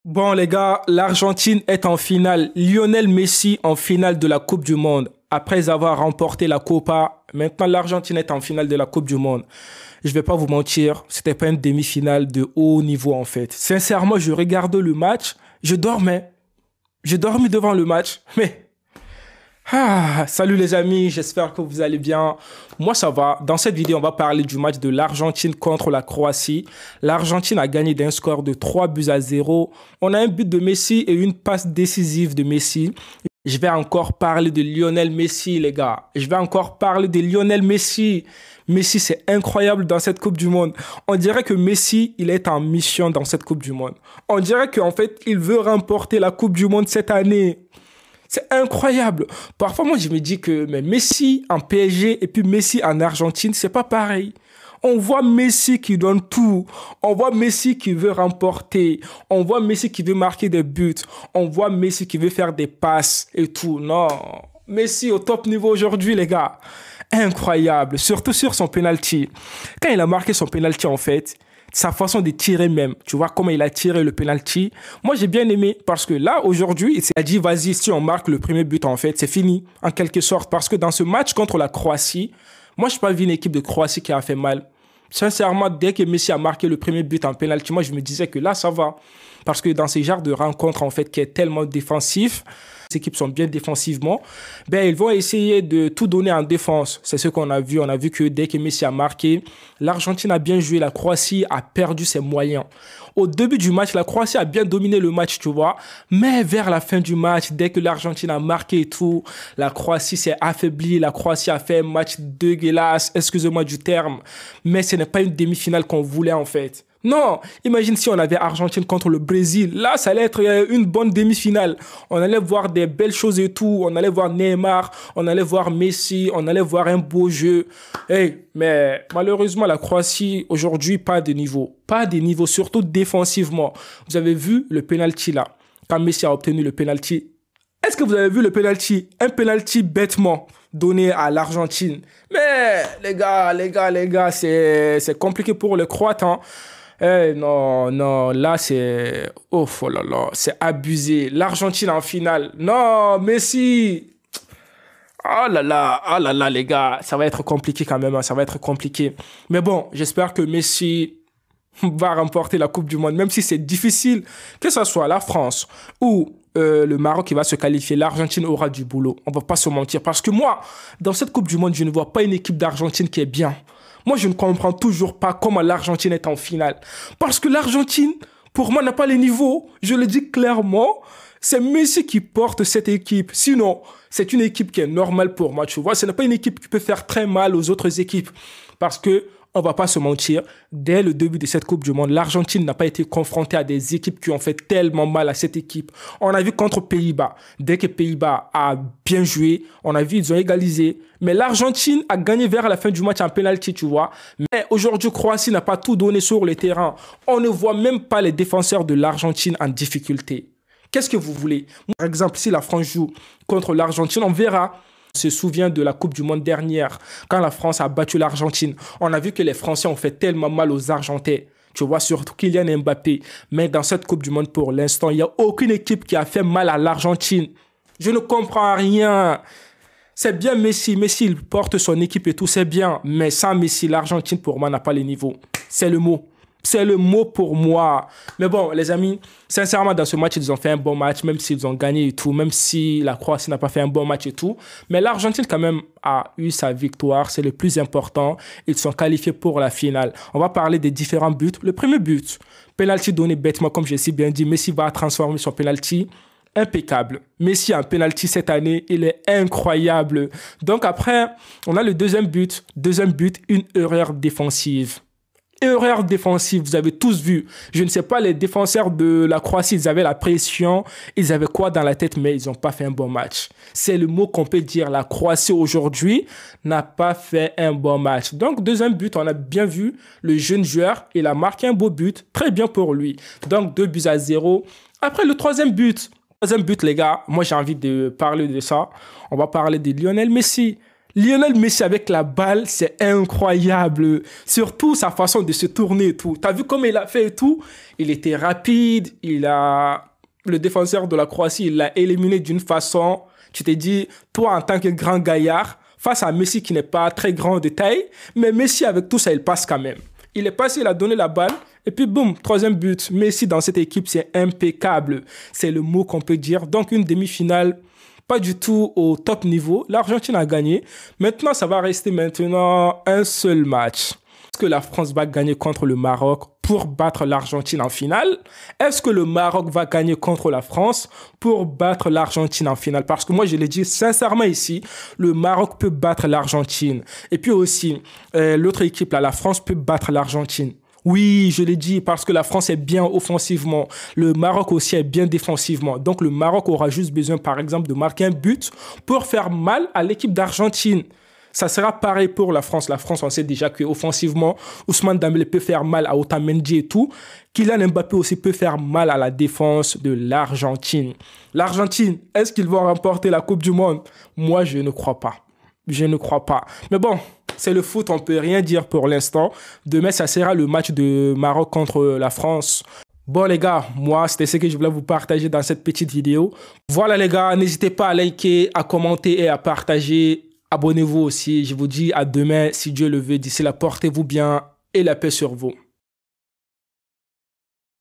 Bon les gars, l'Argentine est en finale. Lionel Messi en finale de la Coupe du Monde. Après avoir remporté la Copa, maintenant l'Argentine est en finale de la Coupe du Monde. Je vais pas vous mentir, c'était pas une demi-finale de haut niveau en fait. Sincèrement, je regarde le match, je dormais. Je dormis devant le match, mais salut les amis, j'espère que vous allez bien. Moi ça va. Dans cette vidéo, on va parler du match de l'Argentine contre la Croatie. L'Argentine a gagné d'un score de 3-0. On a un but de Messi et une passe décisive de Messi. Je vais encore parler de Lionel Messi, les gars. Je vais encore parler de Lionel Messi. Messi, c'est incroyable dans cette Coupe du Monde. On dirait que Messi, il est en mission dans cette Coupe du Monde. On dirait qu'en fait, il veut remporter la Coupe du Monde cette année. C'est incroyable. Parfois, moi, je me dis que mais Messi en PSG et puis Messi en Argentine, c'est pas pareil. On voit Messi qui donne tout. On voit Messi qui veut remporter. On voit Messi qui veut marquer des buts. On voit Messi qui veut faire des passes et tout. Non. Messi au top niveau aujourd'hui, les gars. Incroyable. Surtout sur son penalty. Quand il a marqué son penalty, en fait, sa façon de tirer même. Tu vois comment il a tiré le penalty. Moi, j'ai bien aimé parce que là, aujourd'hui, il s'est dit, vas-y, si on marque le premier but, en fait, c'est fini, en quelque sorte. Parce que dans ce match contre la Croatie, moi, je n'ai pas vu une équipe de Croatie qui a fait mal. Sincèrement, dès que Messi a marqué le premier but en penalty, moi, je me disais que là, ça va. Parce que dans ces genres de rencontres, en fait, qui est tellement défensif, les équipes sont bien défensivement, ben, ils vont essayer de tout donner en défense. C'est ce qu'on a vu. On a vu que dès que Messi a marqué, l'Argentine a bien joué. La Croatie a perdu ses moyens. Au début du match, la Croatie a bien dominé le match, tu vois. Mais vers la fin du match, dès que l'Argentine a marqué et tout, la Croatie s'est affaiblie. La Croatie a fait un match dégueulasse, excusez-moi du terme. Mais ce n'est pas une demi-finale qu'on voulait en fait. Non, imagine si on avait Argentine contre le Brésil. Là, ça allait être une bonne demi-finale. On allait voir des belles choses et tout. On allait voir Neymar, on allait voir Messi, on allait voir un beau jeu. Hey, mais malheureusement, la Croatie, aujourd'hui, pas de niveau. Pas de niveau, surtout défensivement. Vous avez vu le penalty là. Quand Messi a obtenu le penalty. Est-ce que vous avez vu le penalty? Un penalty bêtement donné à l'Argentine. Mais les gars, c'est compliqué pour les Croates, hein. Non, non, là c'est... Oh là là, c'est abusé. L'Argentine en finale. Non, Messi. Oh là là, les gars, ça va être compliqué quand même, hein, ça va être compliqué. Mais bon, j'espère que Messi va remporter la Coupe du Monde, même si c'est difficile, que ce soit la France ou le Maroc qui va se qualifier, l'Argentine aura du boulot. On va pas se mentir. Parce que moi, dans cette Coupe du Monde, je ne vois pas une équipe d'Argentine qui est bien. Moi, je ne comprends toujours pas comment l'Argentine est en finale. Parce que l'Argentine, pour moi, n'a pas les niveaux. Je le dis clairement, c'est Messi qui porte cette équipe. Sinon, c'est une équipe qui est normale pour moi, tu vois. Ce n'est pas une équipe qui peut faire très mal aux autres équipes. Parce que, on va pas se mentir, dès le début de cette Coupe du Monde, l'Argentine n'a pas été confrontée à des équipes qui ont fait tellement mal à cette équipe. On a vu contre Pays-Bas. Dès que Pays-Bas a bien joué, on a vu ils ont égalisé. Mais l'Argentine a gagné vers la fin du match en penalty, tu vois. Mais aujourd'hui, Croatie n'a pas tout donné sur le terrain. On ne voit même pas les défenseurs de l'Argentine en difficulté. Qu'est-ce que vous voulez? Par exemple, si la France joue contre l'Argentine, on verra. On se souvient de la Coupe du Monde dernière, quand la France a battu l'Argentine. On a vu que les Français ont fait tellement mal aux Argentins. Tu vois, surtout Kylian Mbappé. Mais dans cette Coupe du Monde, pour l'instant, il n'y a aucune équipe qui a fait mal à l'Argentine. Je ne comprends rien. C'est bien Messi. Messi, il porte son équipe et tout, c'est bien. Mais sans Messi, l'Argentine, pour moi, n'a pas les niveaux. C'est le mot. C'est le mot pour moi. Mais bon, les amis, sincèrement, dans ce match, ils ont fait un bon match, même s'ils ont gagné et tout, même si la Croatie n'a pas fait un bon match et tout. Mais l'Argentine, quand même, a eu sa victoire. C'est le plus important. Ils sont qualifiés pour la finale. On va parler des différents buts. Le premier but, penalty donné bêtement, comme j'ai si bien dit. Messi va transformer son penalty. Impeccable. Messi en penalty cette année, il est incroyable. Donc après, on a le deuxième but. Deuxième but, une erreur défensive. Erreur défensive, vous avez tous vu. Je ne sais pas, les défenseurs de la Croatie, ils avaient la pression, ils avaient quoi dans la tête, mais ils n'ont pas fait un bon match. C'est le mot qu'on peut dire. La Croatie aujourd'hui n'a pas fait un bon match. Donc, deuxième but, on a bien vu le jeune joueur, il a marqué un beau but, très bien pour lui. Donc, 2-0. Après, le troisième but, les gars, moi j'ai envie de parler de ça. On va parler de Lionel Messi. Lionel Messi avec la balle, c'est incroyable. Surtout sa façon de se tourner et tout. T'as vu comment il a fait et tout? Il était rapide, le défenseur de la Croatie, il l'a éliminé d'une façon. Tu t'es dit, toi en tant que grand gaillard, face à Messi qui n'est pas très grand de taille, mais Messi avec tout ça, il passe quand même. Il est passé, il a donné la balle, et puis boum, troisième but. Messi dans cette équipe, c'est impeccable. C'est le mot qu'on peut dire. Donc une demi-finale pas du tout au top niveau. L'Argentine a gagné. Maintenant, ça va rester maintenant un seul match. Est-ce que la France va gagner contre le Maroc pour battre l'Argentine en finale? Est-ce que le Maroc va gagner contre la France pour battre l'Argentine en finale? Parce que moi, je l'ai dit sincèrement ici, le Maroc peut battre l'Argentine. Et puis aussi, l'autre équipe, là, la France peut battre l'Argentine. Oui, je l'ai dit, parce que la France est bien offensivement. Le Maroc aussi est bien défensivement. Donc, le Maroc aura juste besoin, par exemple, de marquer un but pour faire mal à l'équipe d'Argentine. Ça sera pareil pour la France. La France, on sait déjà qu'offensivement, Ousmane Dembélé peut faire mal à Otamendi et tout. Kylian Mbappé aussi peut faire mal à la défense de l'Argentine. L'Argentine, est-ce qu'ils vont remporter la Coupe du Monde? Moi, je ne crois pas. Je ne crois pas. Mais bon, c'est le foot, on peut rien dire pour l'instant. Demain, ça sera le match de Maroc contre la France. Bon les gars, moi c'était ce que je voulais vous partager dans cette petite vidéo. Voilà les gars, n'hésitez pas à liker, à commenter et à partager. Abonnez-vous aussi. Je vous dis à demain si Dieu le veut. D'ici là, portez-vous bien et la paix sur vous.